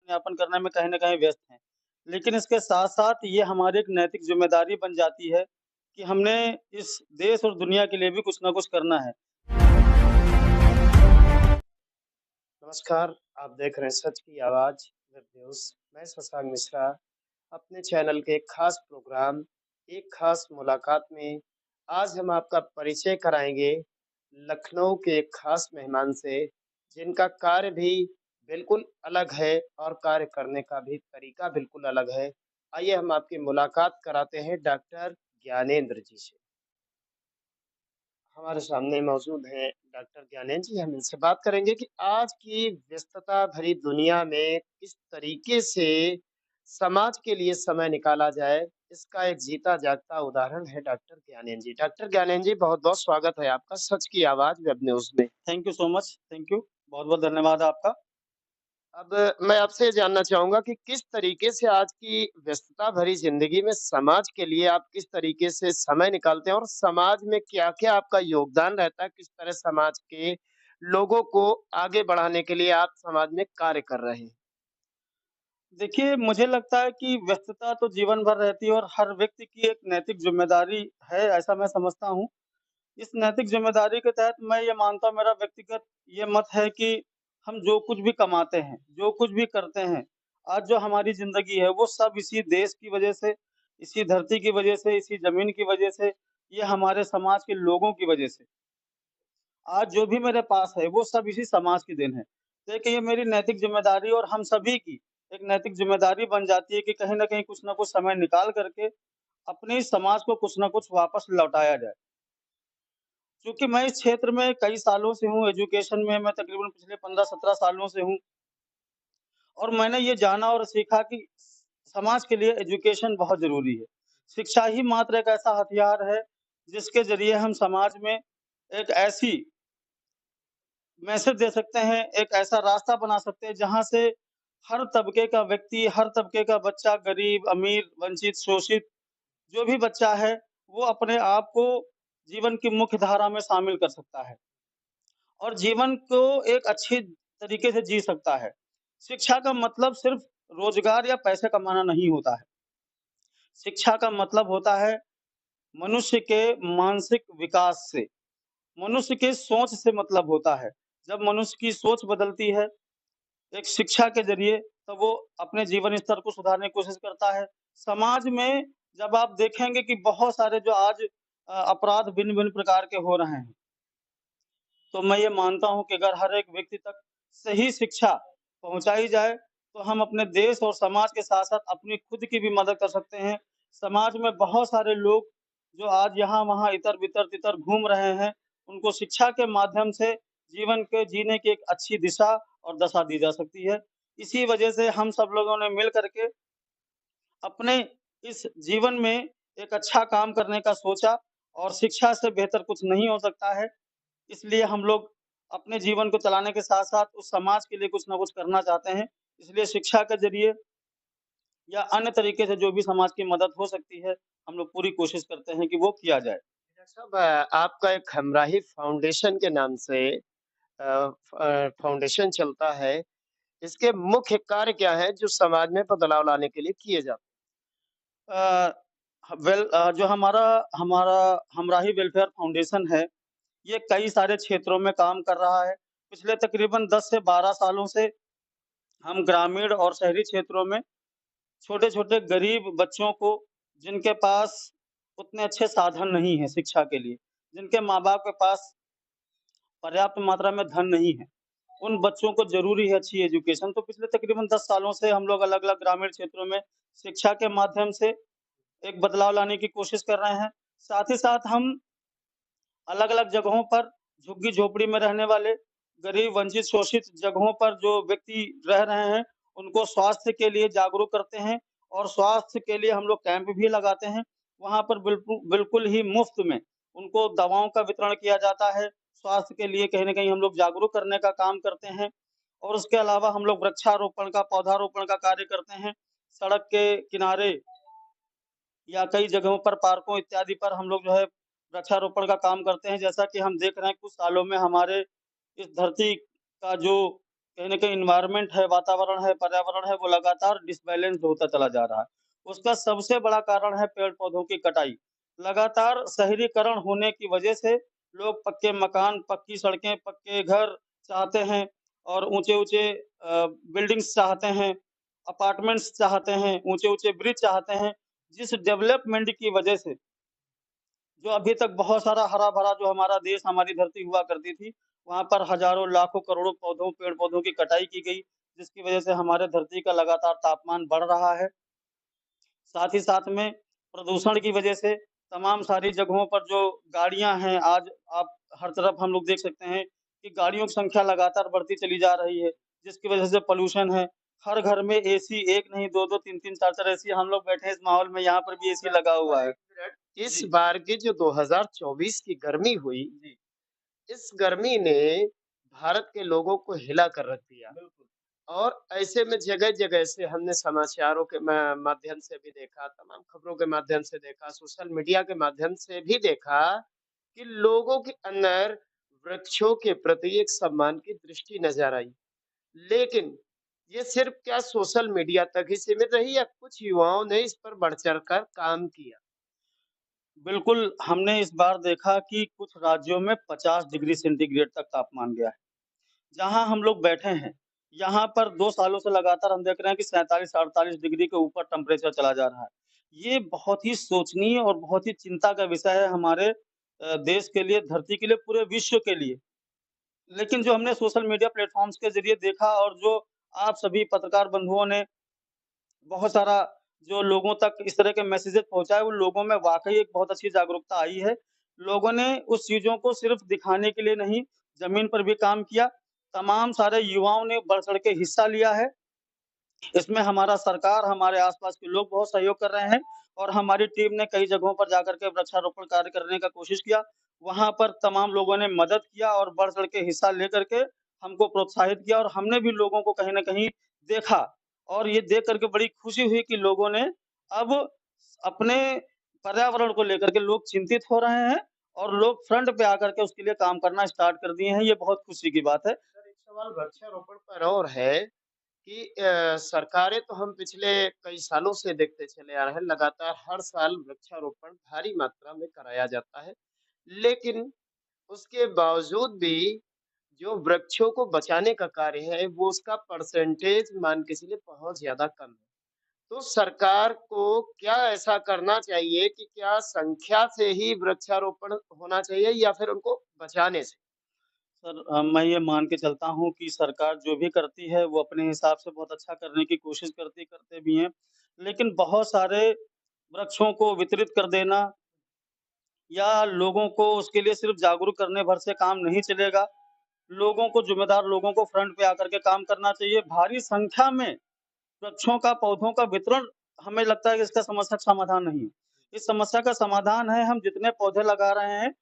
यापन करने में कहीं न कहीं व्यस्त हैं। लेकिन इसके साथ-साथ ये हमारी एक नैतिक ज़िम्मेदारी बन जाती है कि हमने इस देश और दुनिया के लिए भी कुछ न कुछ करना है। नमस्कार, आप देख रहे हैं सच की आवाज़ वेब न्यूज़। मैं शशांक मिश्रा अपने चैनल के एक खास प्रोग्राम, एक खास मुलाकात में आज हम आपका परिचय कराएँगे लखनऊ के एक खास मेहमान से, जिनका कार्य भी बिल्कुल अलग है और कार्य करने का भी तरीका बिल्कुल अलग है। आइए हम आपकी मुलाकात कराते हैं डॉक्टर ज्ञानेंद्र जी से। हमारे सामने मौजूद हैं डॉक्टर ज्ञानेंद्र जी, हम इनसे बात करेंगे कि आज की व्यस्तता भरी दुनिया में किस तरीके से समाज के लिए समय निकाला जाए, इसका एक जीता-जागता उदाहरण है डॉक्टर ज्ञानेंद्र जी। डॉक्टर ज्ञानेंद्र जी, बहुत-बहुत स्वागत है आपका सच की आवाज़ वेब न्यूज़ में। Thank you so much. Thank you. बहुत-बहुत धन्यवाद आपका। अब मैं आपसे ये जानना चाहूँगा कि किस तरीके से आज की व्यस्तता भरी ज़िंदगी में समाज के लिए आप किस तरीके से समय निकालते हैं और समाज में क्या-क्या आपका योगदान रहता है? किस तरह समाज के लोगों को आगे बढ़ाने के लिए आप समाज में कार्य कर रहे हैं? देखिए, मुझे लगता है कि व्यस्तता तो जीवन भर रहती है और हर व्यक्ति की एक नैतिक ज़िम्मेदारी है, ऐसा मैं समझता हूँ। इस नैतिक ज़िम्मेदारी के तहत मैं ये मानता हूँ, मेरा व्यक्तिगत ये मत है कि हम जो कुछ भी कमाते हैं, जो कुछ भी करते हैं, आज जो हमारी ज़िंदगी है वो सब इसी देश की वज़ह से, इसी धरती की वज़ह से, इसी ज़मीन की वज़ह से, ये हमारे समाज के लोगों की वज़ह से। आज जो भी मेरे पास है वो सब इसी समाज की देन है। देखिए, ये मेरी नैतिक ज़िम्मेदारी और हम सभी की एक नैतिक ज़िम्मेदारी बन जाती है कि कहीं न कहीं कुछ न कुछ समय निकाल कर के अपने इस समाज को कुछ न कुछ वापस लौटाया जाए। चूँकि मैं इस क्षेत्र में कई सालों से हूँ, एजुकेशन में मैं तकरीबन पिछले 15-17 सालों से हूँ और मैंने ये जाना और सीखा कि समाज के लिए एजुकेशन बहुत ज़रूरी है। शिक्षा ही मात्र एक ऐसा हथियार है, जिसके ज़रिए हम समाज में एक ऐसी मैसेज दे सकते हैं, एक ऐसा रास्ता बना सकते हैं, जहाँ से हर तबके का व्यक्ति, हर तबके का बच्चा, गरीब, अमीर, वंचित, शोषित, जो भी बच्चा है, वो अपने आप को जीवन की मुख्य धारा में शामिल कर सकता है। और जीवन को एक अच्छी तरीके से जी सकता है। शिक्षा का मतलब सिर्फ़ रोज़गार या पैसे कमाना नहीं होता है। शिक्षा का मतलब होता है मनुष्य के मानसिक विकास से, मनुष्य के सोच से मतलब होता है। जब मनुष्य की सोच बदलती है एक शिक्षा के ज़रिए, तो वो अपने जीवन स्तर को सुधारने की कोशिश करता है। समाज में जब आप देखेंगे कि बहुत सारे जो आज अपराध भिन्न-भिन्न प्रकार के हो रहे हैं। तो मैं ये मानता हूँ कि अगर हर एक व्यक्ति तक सही शिक्षा पहुँचाई जाए, तो हम अपने देश और समाज के साथ-साथ अपनी खुद की भी मदद कर सकते हैं। समाज में बहुत सारे लोग जो आज यहाँ-वहाँ, इधर-बितर, तितर घूम रहे हैं, उनको शिक्षा के माध्यम से जीवन के जीने की एक अच्छी दिशा और दशा दी जा सकती है। इसी वजह से हम सब लोगों ने मिल कर के अपने इस जीवन में एक अच्छा काम करने का सोचा और शिक्षा से बेहतर कुछ नहीं हो सकता है। इसलिए हम लोग अपने जीवन को चलाने के साथ-साथ उस समाज के लिए कुछ न कुछ करना चाहते हैं। इसलिए शिक्षा के ज़रिए या अन्य तरीके से जो भी समाज की मदद हो सकती है, हम लोग पूरी कोशिश करते हैं कि वो किया जाए। डॉक्टर साहब आपका एक हमराही फाउंडेशन के नाम से फाउंडेशन चलता है। इसके मुख्य कार्य क्या हैं जो समाज में बदलाव लाने के लिए किए जाते हैं? अ, जो हमारा हमारा हमराही वेलफेयर फाउंडेशन है, ये कई सारे क्षेत्रों में काम कर रहा है। पिछले तकरीबन 10 से 12 सालों से हम ग्रामीण और शहरी क्षेत्रों में छोटे-छोटे गरीब बच्चों को जिनके पास उतने अच्छे साधन नहीं हैं शिक्षा के लिए, जिनके माँ-बाप के पास पर्याप्त मात्रा में धन नहीं है, उन बच्चों को ज़रूरी है अच्छी एजुकेशन। तो पिछले तकरीबन 10 सालों से हम लोग अलग-अलग ग्रामीण क्षेत्रों में शिक्षा के माध्यम से एक बदलाव लाने की कोशिश कर रहे हैं। साथ ही साथ हम अलग-अलग जगहों पर झुग्गी-झोपड़ी में रहने वाले गरीब, वंचित, शोषित जगहों पर जो व्यक्ति रह रहे हैं, उनको स्वास्थ्य के लिए जागरूक करते हैं और स्वास्थ्य के लिए हम लोग कैंप भी लगाते हैं। वहाँ पर बिल्कुल ही मुफ़्त में उनको दवाओं का वितरण किया जाता है। स्वास्थ्य के लिए कहीं न कहीं हम लोग जागरूक करने का काम करते हैं और उसके अलावा हम लोग वृक्षारोपण का, पौधारोपण का कार्य करते हैं। सड़क के किनारे या कई जगहों पर पार्कों इत्यादि पर हम लोग जो है वृक्षारोपण का काम करते हैं। जैसा कि हम देख रहे हैं कुछ सालों में हमारे इस धरती का जो कहीं न कहीं एनवायरनमेंट है, वातावरण है, पर्यावरण है, वो लगातार डिसबैलेंस्ड होता चला जा रहा है। उसका सबसे बड़ा कारण है पेड़-पौधों की कटाई। लगातार शहरीकरण होने की वजह से लोग पक्के मकान, पक्की सड़कें, पक्के घर चाहते हैं और ऊँचे-ऊँचे बिल्डिंग्स चाहते हैं, अपार्टमेंट्स चाहते हैं, ऊँचे-ऊँचे ब्रिज चाहते हैं। जिस डेवलपमेंट की वजह से जो अभी तक बहुत सारा हरा-भरा जो हमारा देश, हमारी धरती हुआ करती थी, वहाँ पर हज़ारों, लाखों, करोड़ों पेड़-पौधों की कटाई की गई, जिसकी वजह से हमारे धरती का लगातार तापमान बढ़ रहा है। साथ ही साथ में प्रदूषण की वजह से तमाम सारी जगहों पर जो गाड़ियाँ हैं, आज आप हर तरफ हम लोग देख सकते हैं कि गाड़ियों की संख्या लगातार बढ़ती चली जा रही है, जिसकी वजह से पॉल्यूशन है। हर घर में एसी 1 नहीं 2-2 3-3 4-4 एसी हम लोग बैठे हैं इस माहौल में, यहाँ पर भी एसी लगा हुआ है। एक मिनट, इस जी, बार की जो 2024 की गर्मी हुई, जी, इस गर्मी ने भारत के लोगों को हिला कर रख दिया। बिल्कुल। और ऐसे में जगह-जगह से हमने समाचारों के माध्यम से भी देखा, तमाम खबरों के माध्यम से देखा, सोशल मीडिया के माध्यम से भी देखा कि लोगों के अंदर वृक्षों के प्रति एक सम्मान की दृष्टि नज़र आई। लेकिन ये सिर्फ़ क्या सोशल मीडिया तक ही सीमित रही या कुछ युवाओं ने इस पर बढ़-चढ़ कर काम किया? बिल्कुल, हमने इस बार देखा कि कुछ राज्यों में 50 डिग्री सेंटीग्रेड तक तापमान गया है। जहाँ हम लोग बैठे हैं, यहाँ पर 2 सालों से लगातार हम देख रहे हैं कि 47-48 डिग्री के ऊपर टेम्परेचर चला जा रहा है। ये बहुत ही सोचनीय और बहुत ही चिंता का विषय है हमारे देश के लिए, धरती के लिए, पूरे विश्व के लिए। लेकिन जो हमने सोशल मीडिया प्लेटफ़ॉर्म्स के ज़रिए देखा और जो आप सभी पत्रकार बंधुओं ने बहुत सारा जो लोगों तक इस तरह के मैसेजेस पहुँचाए, उन लोगों में वाक़ई एक बहुत अच्छी जागरूकता आई है। लोगों ने उस चीज़ों को सिर्फ़ दिखाने के लिए नहीं, ज़मीन पर भी काम किया। तमाम सारे युवाओं ने बढ़-चढ़ के हिस्सा लिया है। इसमें हमारा सरकार, हमारे आस-पास के लोग बहुत सहयोग कर रहे हैं और हमारी टीम ने कई जगहों पर जाकर के वृक्षारोपण कार्य करने का कोशिश किया। वहाँ पर तमाम लोगों ने मदद किया और बढ़-चढ़ के हिस्सा लेकर के हमको प्रोत्साहित किया और हमने भी लोगों को कहीं न कहीं देखा और ये देख कर के बड़ी खुशी हुई कि लोगों ने अब अपने पर्यावरण को लेकर के लोग चिंतित हो रहे हैं और लोग फ्रंट पे आकर के उसके लिए काम करना स्टार्ट कर दिए हैं। ये बहुत खुशी की बात है। सर, एक सवाल वृक्षारोपण पर और है कि सरकारें तो हम पिछले कई सालों से देखते चले आ रहे हैं, लगातार हर साल वृक्षारोपण भारी मात्रा में कराया जाता है। लेकिन उसके बावजूद भी जो वृक्षों को बचाने का कार्य है, वो उसका परसेंटेज मान के चलिए बहुत ज़्यादा कम है। तो सरकार को क्या ऐसा करना चाहिए कि क्या संख्या से ही वृक्षारोपण होना चाहिए या फिर उनको बचाने से? सर मैं ये मान के चलता हूँ कि सरकार जो भी करती है वो अपने हिसाब से बहुत अच्छा करने की कोशिश करते भी हैं। लेकिन बहुत सारे वृक्षों को वितरित कर देना या लोगों को उसके लिए सिर्फ़ जागरूक करने भर से काम नहीं चलेगा। लोगों को ज़िम्मेदार लोगों को फ्रंट पे आकर के काम करना चाहिए। भारी संख्या में वृक्षों का, पौधों का वितरण हमें लगता है कि इसका समस्या का समाधान नहीं है। इस समस्या का समाधान है हम जितने पौधे लगा रहे हैं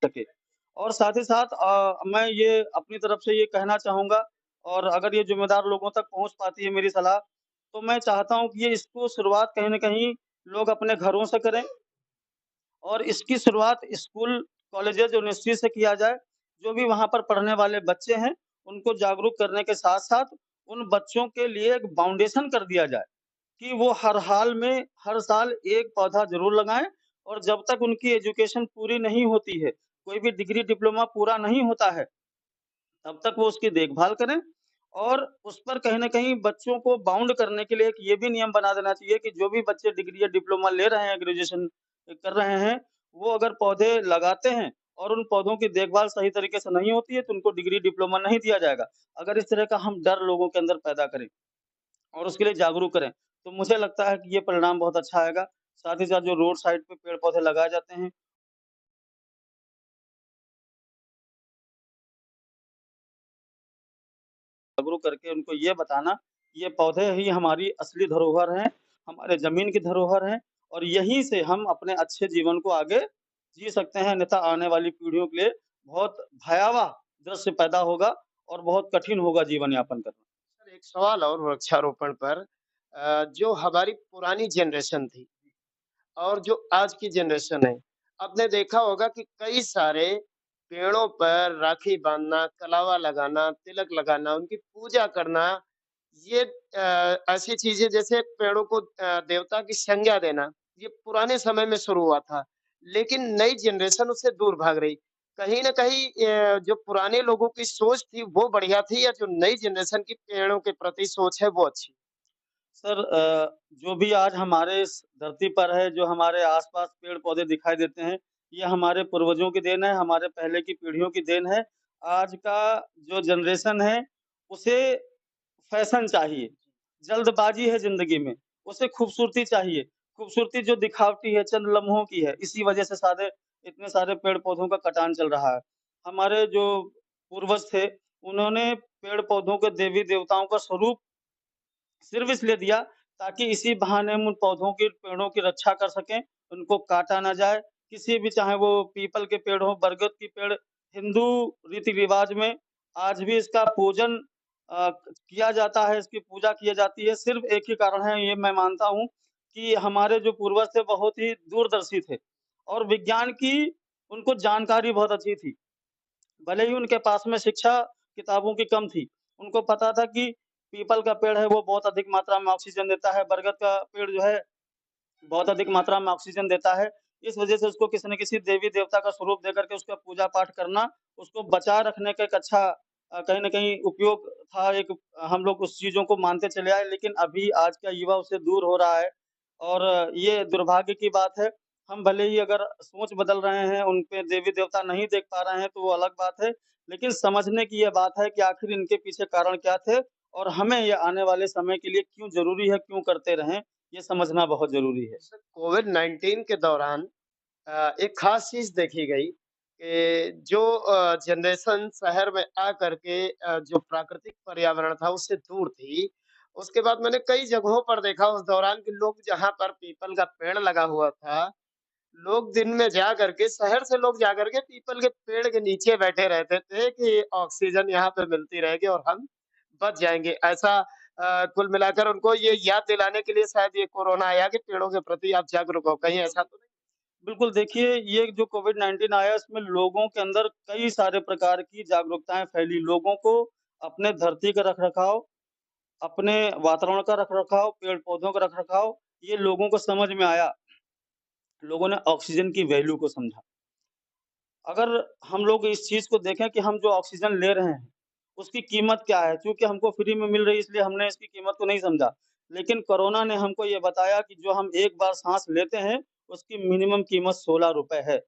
सके। और साथ ही साथ मैं ये अपनी तरफ से ये कहना चाहूँगा और अगर ये ज़िम्मेदार लोगों तक पहुँच पाती है मेरी सलाह, तो मैं चाहता हूँ कि ये इसको शुरुआत कहीं न कहीं लोग अपने घरों से करें और इसकी शुरुआत स्कूल, कॉलेजेज़, यूनिवर्सिटी से किया जाए। जो भी वहाँ पर पढ़ने वाले बच्चे हैं, उनको जागरूक करने के साथ-साथ उन बच्चों के लिए एक बाउंडेशन कर दिया जाए कि वो हर हाल में, हर साल 1 पौधा ज़रूर लगाएँ और जब तक उनकी एजुकेशन पूरी नहीं होती है, कोई भी डिग्री, डिप्लोमा पूरा नहीं होता है, तब तक वो उसकी देखभाल करें और उस पर कहीं न कहीं बच्चों को बाउंड करने के लिए एक ये भी नियम बना देना चाहिए कि जो भी बच्चे डिग्री या डिप्लोमा ले रहे हैं, ग्रेजुएशन कर रहे हैं, वो अगर पौधे लगाते हैं और उन पौधों की देखभाल सही तरीके से नहीं होती है, तो उनको डिग्री, डिप्लोमा नहीं दिया जाएगा। अगर इस तरह का हम डर लोगों के अंदर पैदा करें और उसके लिए जागरूक करें, तो मुझे लगता है कि ये परिणाम बहुत अच्छा आएगा। साथ ही साथ जो रोड साइड पे पेड़-पौधे लगाए जाते हैं जागरूक करके उनको ये बताना, ये पौधे ही हमारी असली धरोहर हैं, हमारे ज़मीन की धरोहर हैं और यहीं से हम अपने अच्छे जीवन को आगे जी सकते हैं, अन्यथा आने वाली पीढ़ियों के लिए बहुत भयावह दृश्य पैदा होगा और बहुत कठिन होगा जीवन यापन करना। सर एक सवाल और वृक्षारोपण पर जो हमारी पुरानी जनरेशन थी और जो आज की जनरेशन है, आपने देखा होगा कि कई सारे पेड़ों पर राखी बाँधना, कलावा लगाना, तिलक लगाना, उनकी पूजा करना, ये ऐसी चीज़ें जैसे पेड़ों को देवता की संज्ञा देना, ये पुराने समय में शुरू हुआ था। लेकिन नई जनरेशन उससे दूर भाग रही। कहीं न कहीं जो पुराने लोगों की सोच थी वो बढ़िया थी या जो नई जनरेशन की पेड़ों के प्रति सोच है वो अच्छी? सर जो भी आज हमारे इस धरती पर है, जो हमारे आस-पास पेड़-पौधे दिखाई देते हैं, ये हमारे पूर्वजों की देन है, हमारे पहले की पीढ़ियों की देन है। आज का जो जनरेशन है, उसे फैशन चाहिए, जल्दबाज़ी है ज़िंदगी में, उसे खूबसूरती चाहिए। खूबसूरती जो दिखावटी है, चंद लम्हों की है, इसी वजह से सारे इतने सारे पेड़-पौधों का कटान चल रहा है। हमारे जो पूर्वज थे, उन्होंने पेड़-पौधों को देवी-देवताओं का स्वरूप सिर्फ़ इसलिए दिया ताकि इसी बहाने हम उन पौधों की पेड़ों की रक्षा कर सकें, उनको काटा ना जाए। किसी भी चाहे वो पीपल के पेड़ हों, बरगद के पेड़, हिंदू रीति-रिवाज में आज भी इसका पूजन किया जाता है, इसकी पूजा की जाती है। सिर्फ़ एक ही कारण है, ये मैं मानता हूँ कि हमारे जो पूर्वज थे बहुत ही दूरदर्शी थे और विज्ञान की उनको जानकारी बहुत अच्छी थी। भले ही उनके पास में शिक्षा किताबों की कम थी। उनको पता था कि पीपल का पेड़ है वो बहुत अधिक मात्रा में ऑक्सीजन देता है, बरगद का पेड़ जो है बहुत अधिक मात्रा में ऑक्सीजन देता है। इस वज़ह से उसको किसी न किसी देवी-देवता का स्वरूप देकर के उसका पूजा-पाठ करना, उसको बचाए रखने का एक अच्छा कहीं न कहीं उपयोग था। एक हम लोग उस चीज़ों को मानते चले आए, लेकिन अभी आज का युवा उससे दूर हो रहा है और ये दुर्भाग्य की बात है। हम भले ही अगर सोच बदल रहे हैं, उन पे देवी-देवता नहीं देख पा रहे हैं, तो वो अलग बात है। लेकिन समझने की ये बात है कि आखिर इनके पीछे कारण क्या थे और हमें ये आने वाले समय के लिए क्यों ज़रूरी है, क्यों करते रहें, ये समझना बहुत ज़रूरी है। जैसे कोविड-19 के दौरान एक ख़ास चीज़ देखी गई कि जो जनरेशन शहर में आकर के जो प्राकृतिक पर्यावरण था उससे दूर थी। उसके बाद मैंने कई जगहों पर देखा उस दौरान कि लोग जहाँ पर पीपल का पेड़ लगा हुआ था, लोग दिन में जा करके शहर से लोग जा करके पीपल के पेड़ के नीचे बैठे रहते थे कि ऑक्सीजन यहाँ पे मिलती रहेगी और हम बच जाएँगे। ऐसा कुल मिलाकर उनको ये याद दिलाने के लिए शायद ये कोरोना आया कि पेड़ों के प्रति आप जागरूक हो। कहीं ऐसा तो नहीं? बिल्कुल, देखिए ये जो कोविड-19 आया इसमें लोगों के अंदर कई सारे प्रकार की जागरूकताएँ फैली। लोगों को अपने धरती का रख-रखाव, अपने वातावरण का रख-रखाव, पेड़-पौधों का रख-रखाव, ये लोगों को समझ में आया। लोगों ने ऑक्सीजन की वैल्यू को समझा। अगर हम लोग इस चीज़ को देखें कि हम जो ऑक्सीजन ले रहे हैं, उसकी कीमत क्या है? चूँकि हमको फ्री में मिल रही है इसलिए हमने इसकी कीमत को नहीं समझा। लेकिन कोरोना ने हमको ये बताया कि जो हम एक बार साँस लेते हैं, उसकी मिनिमम कीमत ₹16 है।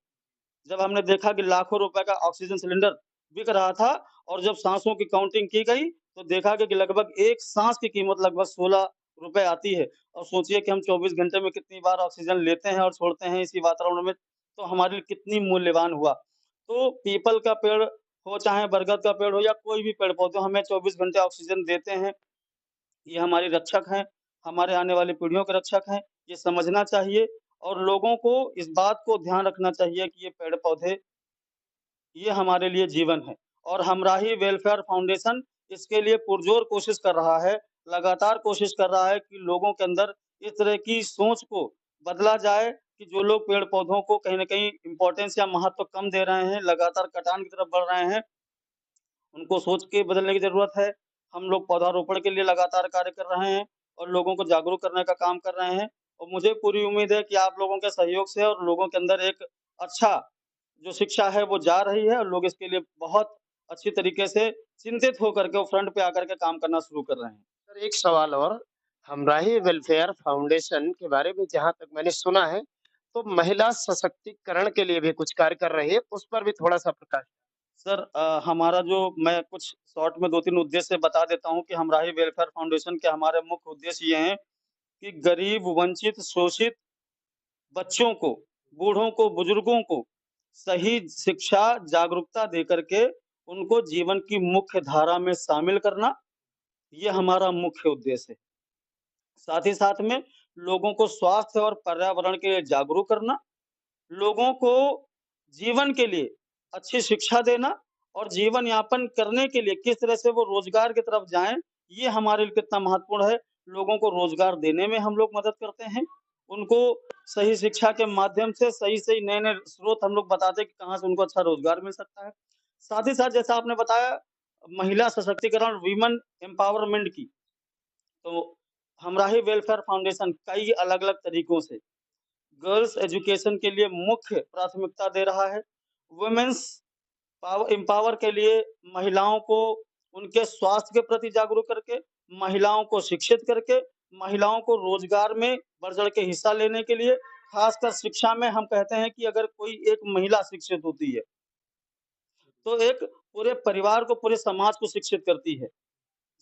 जब हमने देखा कि लाखों रुपए का ऑक्सीजन सिलेंडर बिक रहा था और जब साँसों की काउंटिंग की गई, तो देखा गया कि लगभग 1 साँस की कीमत लगभग ₹16 आती है। और सोचिए कि हम 24 घंटे में कितनी बार ऑक्सीजन लेते हैं और छोड़ते हैं इसी वातावरण में, तो हमारे लिए कितनी मूल्यवान हुआ। तो पीपल का पेड़ हो, चाहे बरगद का पेड़ हो या कोई भी पेड़-पौधे हमें 24 घंटे ऑक्सीजन देते हैं। ये हमारे रक्षक हैं, हमारे आने वाली पीढ़ियों के रक्षक हैं। ये समझना चाहिए और लोगों को इस बात को ध्यान रखना चाहिए कि ये पेड़-पौधे ये हमारे लिए जीवन है और हमराही वेलफेयर फाउंडेशन इसके लिए पुरज़ोर कोशिश कर रहा है, लगातार कोशिश कर रहा है कि लोगों के अंदर इस तरह की सोच को बदला जाए कि जो लोग पेड़-पौधों को कहीं न कहीं इम्पोर्टेंस या महत्व कम दे रहे हैं, लगातार कटान की तरफ बढ़ रहे हैं, उनको सोच के बदलने की ज़रूरत है। हम लोग पौधारोपण के लिए लगातार कार्य कर रहे हैं और लोगों को जागरूक करने का काम कर रहे हैं और मुझे पूरी उम्मीद है कि आप लोगों के सहयोग से और लोगों के अंदर एक अच्छा जो शिक्षा है वो जा रही है और लोग इसके लिए बहुत अच्छी तरीके से चिंतित होकर के वो फ्रंट पे आकर के काम करना शुरू कर रहे हैं। सर एक सवाल और, हमराही वेलफेयर फाउंडेशन के बारे में जहाँ तक मैंने सुना है, तो महिला सशक्तिकरण के लिए भी कुछ कार्य कर रही है, उस पर भी थोड़ा-सा प्रकाश। सर हमारा जो मैं कुछ शॉर्ट में 2-3 उद्देश्य बता देता हूँ कि हमराही वेलफेयर फाउंडेशन के हमारे मुख्य उद्देश्य ये हैं कि गरीब, वंचित, शोषित बच्चों को, बूढ़ों को, बुजुर्गों को सही शिक्षा, जागरूकता देकर के उनको जीवन की मुख्य धारा में शामिल करना, ये हमारा मुख्य उद्देश्य है। साथ ही साथ में लोगों को स्वास्थ्य और पर्यावरण के लिए जागरूक करना, लोगों को जीवन के लिए अच्छी शिक्षा देना और जीवन यापन करने के लिए किस तरह से वो रोजगार की तरफ जाएँ, ये हमारे लिए कितना महत्वपूर्ण है। लोगों को रोजगार देने में हम लोग मदद करते हैं। उनको सही शिक्षा के माध्यम से सही-सही नए-नए स्रोत हम लोग बताते हैं कि कहाँ से उनको अच्छा रोजगार मिल सकता है। साथ ही साथ जैसा आपने बताया महिला सशक्तिकरण, वीमेन एम्पावरमेंट की, तो हमराही वेलफेयर फाउंडेशन कई अलग-अलग तरीकों से गर्ल्स एजुकेशन के लिए मुख्य प्राथमिकता दे रहा है। वुमेन्स एम्पावर के लिए महिलाओं को उनके स्वास्थ्य के प्रति जागरूक करके, महिलाओं को शिक्षित करके, महिलाओं को रोजगार में बढ़-चढ़ के हिस्सा लेने के लिए, खासकर शिक्षा में हम कहते हैं कि अगर कोई एक महिला शिक्षित होती है, तो एक पूरे परिवार को, पूरे समाज को शिक्षित करती है।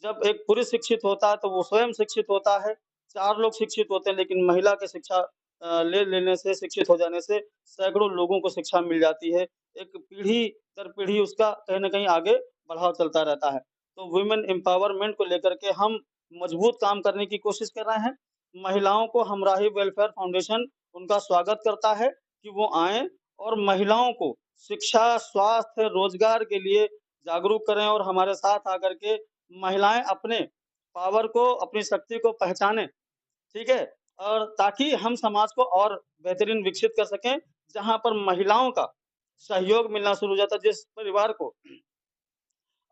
जब एक पुरुष शिक्षित होता है, तो वो स्वयं शिक्षित होता है। 4 लोग शिक्षित होते हैं, लेकिन महिला की शिक्षा ले लेने से, शिक्षित हो जाने से सैकड़ों लोगों को शिक्षा मिल जाती है। एक पीढ़ी दर पीढ़ी उसका कहीं न कहीं आगे बढ़ाव चलता रहता है। तो वुमेन एम्पावरमेंट को लेकर के हम मजबूत काम करने की कोशिश कर रहे हैं। महिलाओं को हमराही वेलफेयर फाउंडेशन उनका स्वागत करता है कि वो आएँ और महिलाओं को शिक्षा, स्वास्थ्य, रोजगार के लिए जागरूक करें और हमारे साथ आकर के महिलाएँ अपने पावर को, अपनी शक्ति को पहचानें, ठीक है? और ताकि हम समाज को और बेहतरीन विकसित कर सकें, जहाँ पर महिलाओं का सहयोग मिलना शुरू हो जाता है जिस परिवार को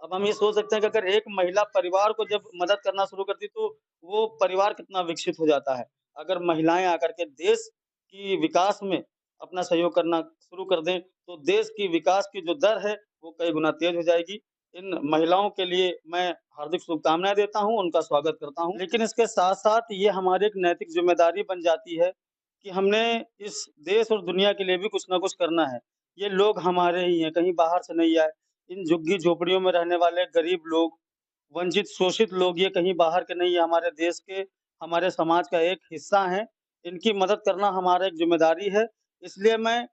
अब हम ये सोच सकते हैं कि अगर एक महिला परिवार को जब मदद करना शुरू करती तो वो परिवार कितना विकसित हो जाता है। अगर महिलाएँ आकर के देश की विकास में अपना सहयोग करना शुरू कर दें, तो देश की विकास की जो दर है, वो कई गुना तेज़ हो जाएगी। इन महिलाओं के लिए मैं हार्दिक शुभकामनाएँ देता हूँ, उनका स्वागत करता हूँ। लेकिन इसके साथ-साथ ये हमारी एक नैतिक ज़िम्मेदारी बन जाती है कि हमने इस देश और दुनिया के लिए भी कुछ न कुछ करना है। ये लोग हमारे ही हैं, कहीं बाहर से नहीं आए। इन झुग्गी-झोपड़ियों में रहने वाले गरीब लोग, वंचित शोषित लोग ये कहीं बाहर के नहीं है, हमारे देश के, हमारे समाज का एक हिस्सा हैं। इनकी मदद करना हमारा एक ज़िम्मेदारी है। इसलिए मैं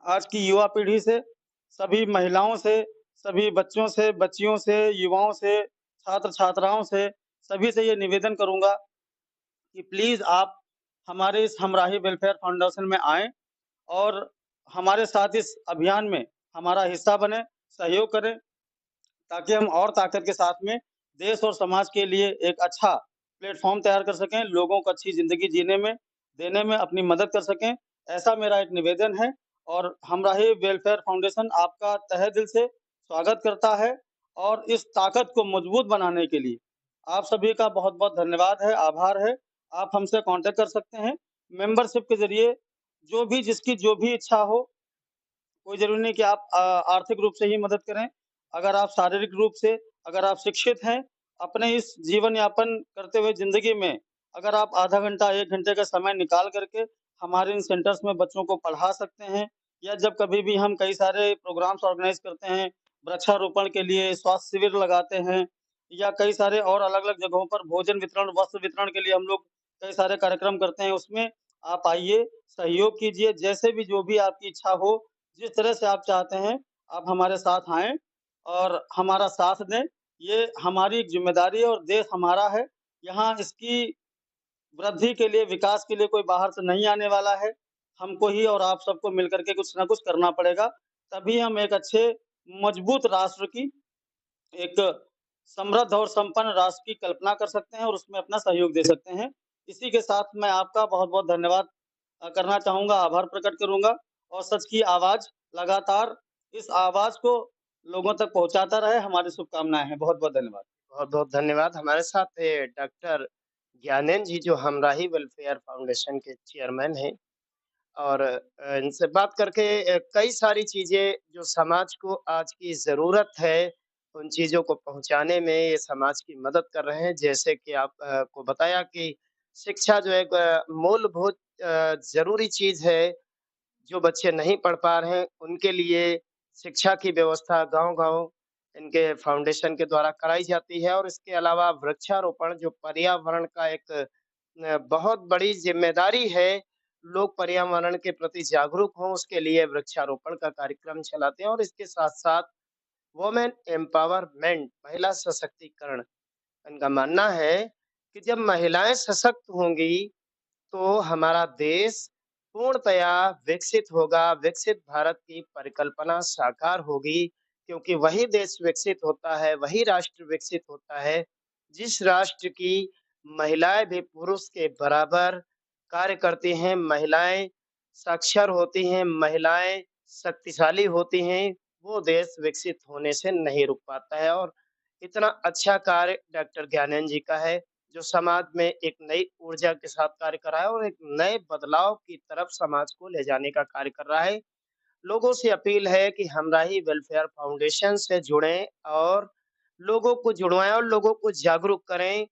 आज की युवा पीढ़ी से, सभी महिलाओं से, सभी बच्चों से, बच्चियों से, युवाओं से, छात्र-छात्राओं से, सभी से ये निवेदन करूँगा कि प्लीज़ आप हमारे इस हमराही वेलफेयर फाउंडेशन में आएँ और हमारे साथ इस अभियान में हमारा हिस्सा बनें, सहयोग करें। ताकि हम और ताकत के साथ में देश और समाज के लिए एक अच्छा प्लेटफ़ॉर्म तैयार कर सकें, लोगों को अच्छी ज़िंदगी जीने में, देने में अपनी मदद कर सकें। ऐसा मेरा एक निवेदन है और हमराही वेलफेयर फाउंडेशन आपका तहे दिल से स्वागत करता है और इस ताकत को मजबूत बनाने के लिए आप सभी का बहुत-बहुत धन्यवाद है, आभार है। आप हमसे कॉन्टैक्ट कर सकते हैं। मेंबरशिप के ज़रिए जो भी जिसकी जो भी इच्छा हो, कोई ज़रूरी नहीं कि आप आर्थिक रूप से ही मदद करें। अगर आप शारीरिक रूप से अगर आप शिक्षित हैं, अपने इस जीवन यापन करते हुए ज़िंदगी में अगर आप आधा घंटा, 1 घंटे का समय निकाल कर के हमारे इन सेंटर्स में बच्चों को पढ़ा सकते हैं या जब कभी भी हम कई सारे प्रोग्राम्स ऑर्गेनाइज़ करते हैं, वृक्षारोपण के लिए स्वास्थ्य शिविर लगाते हैं या कई सारे और अलग-अलग जगहों पर भोजन वितरण, वस्त्र वितरण के लिए हम लोग कई सारे कार्यक्रम करते हैं, उसमें आप आइए, सहयोग कीजिए, जैसे भी जो भी आपकी इच्छा हो, जिस तरह से आप चाहते हैं, आप हमारे साथ आएँ और हमारा साथ दें। ये हमारी एक ज़िम्मेदारी है और देश हमारा है। यहाँ इसकी वृद्धि के लिए, विकास के लिए कोई बाहर से नहीं आने वाला है। हमको ही और आप सबको मिलकर के कुछ न कुछ करना पड़ेगा। तभी हम एक अच्छे मजबूत राष्ट्र की, एक समृद्ध और संपन्न राष्ट्र की कल्पना कर सकते हैं और उसमें अपना सहयोग दे सकते हैं। इसी के साथ मैं आपका बहुत-बहुत धन्यवाद करना चाहूँगा, आभार प्रकट करूँगा और सच की आवाज़ लगातार इस आवाज़ को लोगों तक पहुँचाता रहे, हमारी शुभकामनाएँ हैं। बहुत-बहुत धन्यवाद। बहुत-बहुत धन्यवाद। हमारे साथ डॉक्टर ज्ञानेंद्र जी जो हमराही वेलफेयर फाउंडेशन के चेयरमैन हैं और इनसे बात करके कई सारी चीज़ें जो समाज को आज की ज़रूरत है, उन चीज़ों को पहुँचाने में ये समाज की मदद कर रहे हैं। जैसे कि आप को बताया कि शिक्षा जो एक मूलभूत ज़रूरी चीज़ है, जो बच्चे नहीं पढ़ पा रहे हैं, उनके लिए शिक्षा की व्यवस्था गाँव-गाँव इनके फाउंडेशन के द्वारा कराई जाती है और इसके अलावा वृक्षारोपण जो पर्यावरण का एक बहुत बड़ी ज़िम्मेदारी है, लोग पर्यावरण के प्रति जागरूक हों, उसके लिए वृक्षारोपण का कार्यक्रम चलाते हैं और इसके साथ-साथ वुमेन एम्पावरमेंट महिला सशक्तिकरण, इनका मानना है कि जब महिलाएँ सशक्त होंगी, तो हमारा देश पूर्णतया विकसित होगा, विकसित भारत की परिकल्पना साकार होगी, क्योंकि वही देश विकसित होता है, वही राष्ट्र विकसित होता है, जिस राष्ट्र की महिलाएँ भी पुरुष के बराबर कार्य करती हैं, महिलाएँ साक्षर होती हैं, महिलाएँ शक्तिशाली होती हैं, वो देश विकसित होने से नहीं रुक पाता है। और इतना अच्छा कार्य डॉक्टर ज्ञानेंद्र जी का है, जो समाज में एक नई ऊर्जा के साथ कार्य कर रहा है और एक नए बदलाव की तरफ समाज को ले जाने का कार्य कर रहा है। लोगों से अपील है कि हमराही वेलफेयर फाउंडेशन से जुड़ें और लोगों को जुड़वाएँ और लोगों को जागरूक करें